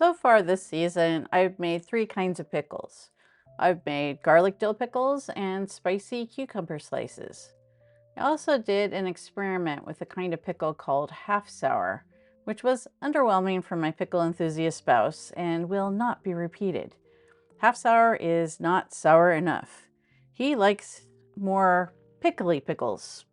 So far this season, I've made three kinds of pickles. I've made garlic dill pickles and spicy cucumber slices. I also did an experiment with a kind of pickle called half sour, which was underwhelming for my pickle enthusiast spouse and will not be repeated. Half sour is not sour enough. He likes more pickly pickles.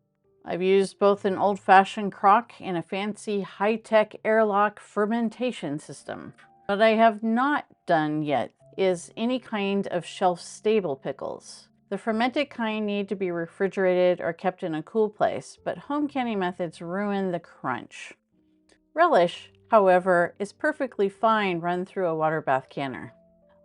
I've used both an old-fashioned crock and a fancy high-tech airlock fermentation system. What I have not done yet is any kind of shelf-stable pickles. The fermented kind need to be refrigerated or kept in a cool place, but home canning methods ruin the crunch. Relish, however, is perfectly fine run through a water bath canner.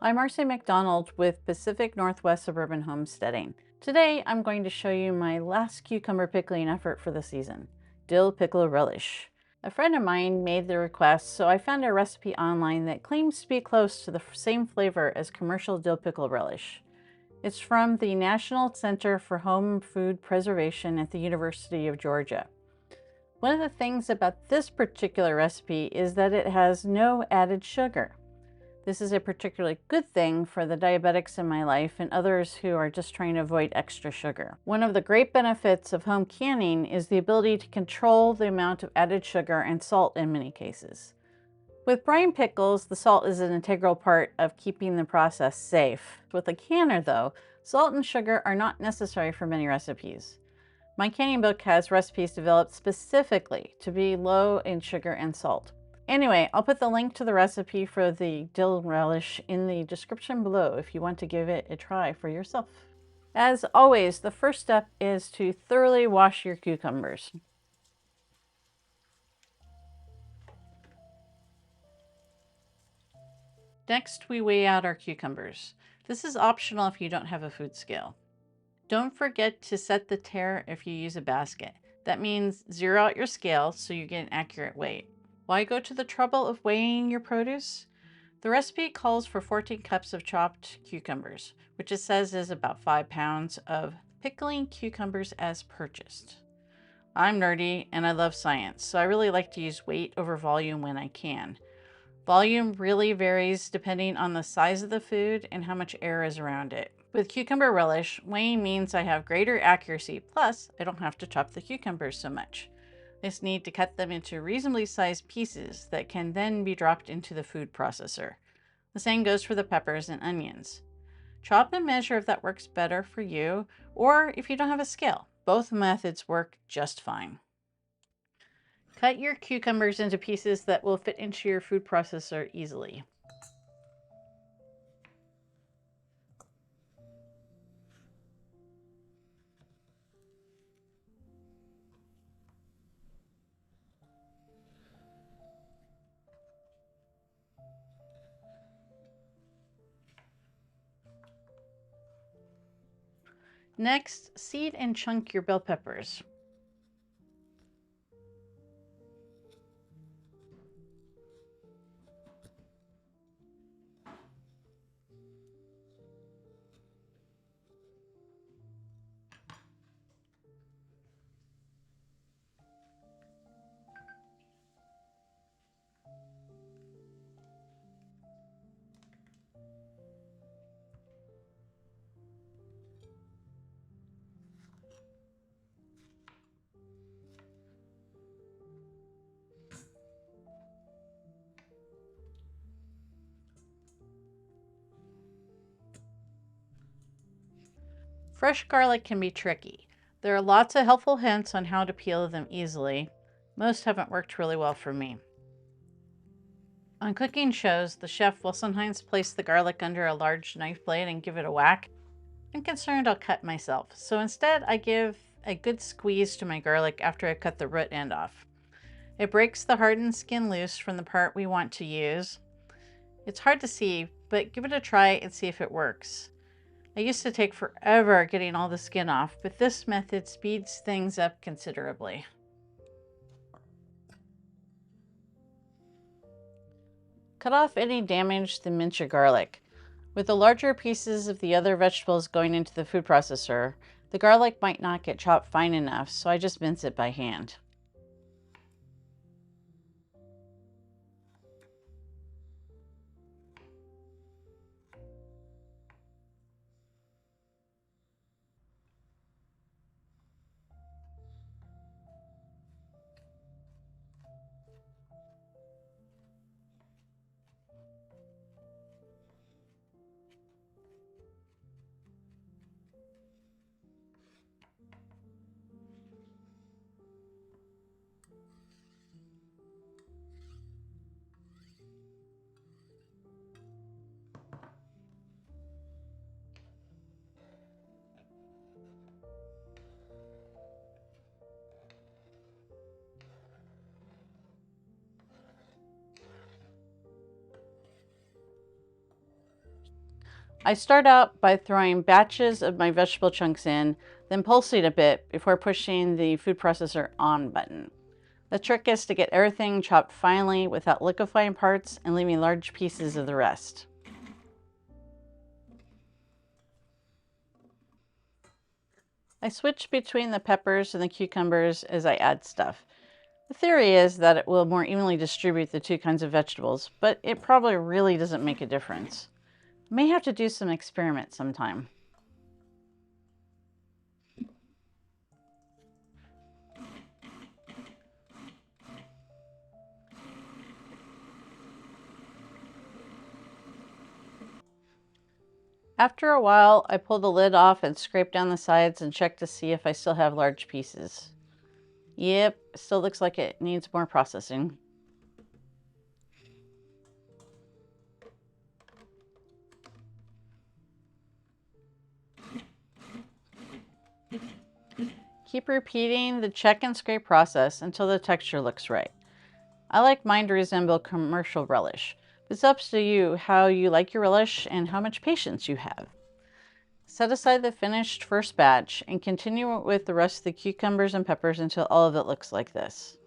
I'm Marcy McDonald with Pacific Northwest Suburban Homesteading. Today, I'm going to show you my last cucumber pickling effort for the season, Dill Pickle Relish. A friend of mine made the request, so I found a recipe online that claims to be close to the same flavor as commercial dill pickle relish. It's from the National Center for Home Food Preservation at the University of Georgia. One of the things about this particular recipe is that it has no added sugar. This is a particularly good thing for the diabetics in my life and others who are just trying to avoid extra sugar. One of the great benefits of home canning is the ability to control the amount of added sugar and salt in many cases. With brine pickles, the salt is an integral part of keeping the process safe. With a canner, though, salt and sugar are not necessary for many recipes. My canning book has recipes developed specifically to be low in sugar and salt. Anyway, I'll put the link to the recipe for the dill relish in the description below if you want to give it a try for yourself. As always, the first step is to thoroughly wash your cucumbers. Next, we weigh out our cucumbers. This is optional if you don't have a food scale. Don't forget to set the tare if you use a basket. That means zero out your scale so you get an accurate weight. Why go to the trouble of weighing your produce? The recipe calls for 14 cups of chopped cucumbers, which it says is about 5 pounds of pickling cucumbers as purchased. I'm nerdy and I love science, so I really like to use weight over volume when I can. Volume really varies depending on the size of the food and how much air is around it. With cucumber relish, weighing means I have greater accuracy, plus I don't have to chop the cucumbers so much. I just need to cut them into reasonably sized pieces that can then be dropped into the food processor. The same goes for the peppers and onions. Chop and measure if that works better for you, or if you don't have a scale. Both methods work just fine. Cut your cucumbers into pieces that will fit into your food processor easily. Next, seed and chunk your bell peppers. Fresh garlic can be tricky. There are lots of helpful hints on how to peel them easily. Most haven't worked really well for me. On cooking shows, the chef will sometimes place the garlic under a large knife blade and give it a whack. I'm concerned I'll cut myself, so instead I give a good squeeze to my garlic after I cut the root end off. It breaks the hardened skin loose from the part we want to use. It's hard to see, but give it a try and see if it works. I used to take forever getting all the skin off, but this method speeds things up considerably. Cut off any damage, then mince your garlic. With the larger pieces of the other vegetables going into the food processor, the garlic might not get chopped fine enough, so I just mince it by hand. I start out by throwing batches of my vegetable chunks in, then pulsing a bit before pushing the food processor on button. The trick is to get everything chopped finely without liquefying parts and leaving large pieces of the rest. I switch between the peppers and the cucumbers as I add stuff. The theory is that it will more evenly distribute the two kinds of vegetables, but it probably really doesn't make a difference. I may have to do some experiments sometime. After a while, I pull the lid off and scrape down the sides and check to see if I still have large pieces. Yep, still looks like it needs more processing. Keep repeating the check and scrape process until the texture looks right. I like mine to resemble commercial relish. It's up to you how you like your relish and how much patience you have. Set aside the finished first batch and continue with the rest of the cucumbers and peppers until all of it looks like this.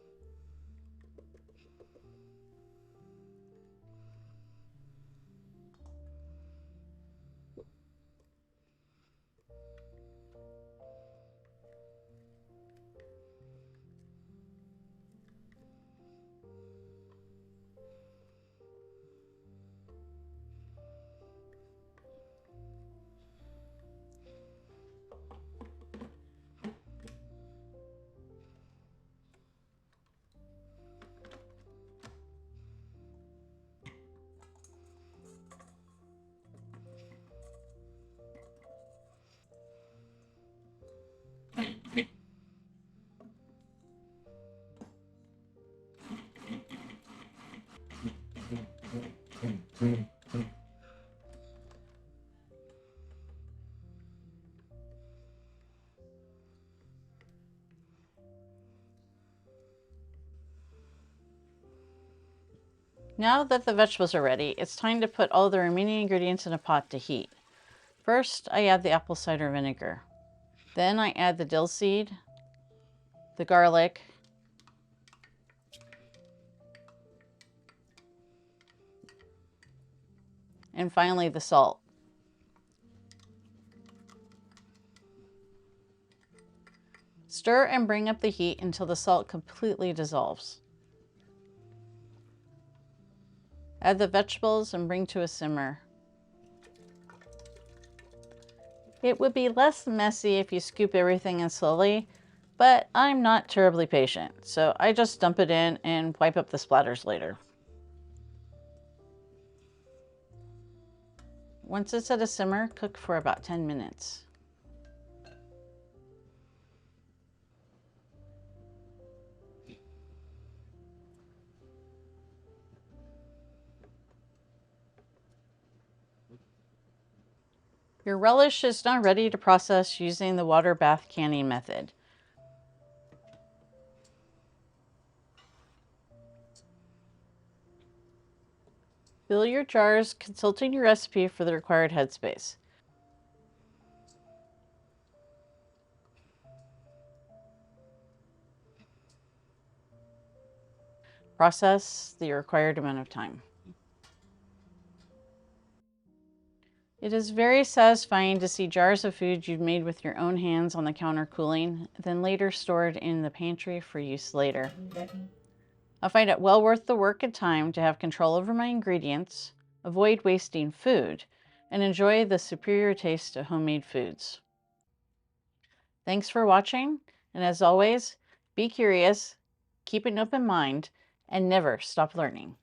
Now that the vegetables are ready, it's time to put all the remaining ingredients in a pot to heat. First, I add the apple cider vinegar. Then I add the dill seed, the garlic, and finally the salt. Stir and bring up the heat until the salt completely dissolves. Add the vegetables and bring to a simmer. It would be less messy if you scoop everything in slowly, but I'm not terribly patient, so I just dump it in and wipe up the splatters later. Once it's at a simmer, cook for about 10 minutes. Your relish is now ready to process using the water bath canning method. Fill your jars, consulting your recipe for the required headspace. Process the required amount of time. It is very satisfying to see jars of food you've made with your own hands on the counter cooling, then later stored in the pantry for use later. I find it well worth the work and time to have control over my ingredients, avoid wasting food, and enjoy the superior taste of homemade foods. Thanks for watching, and as always, be curious, keep an open mind, and never stop learning.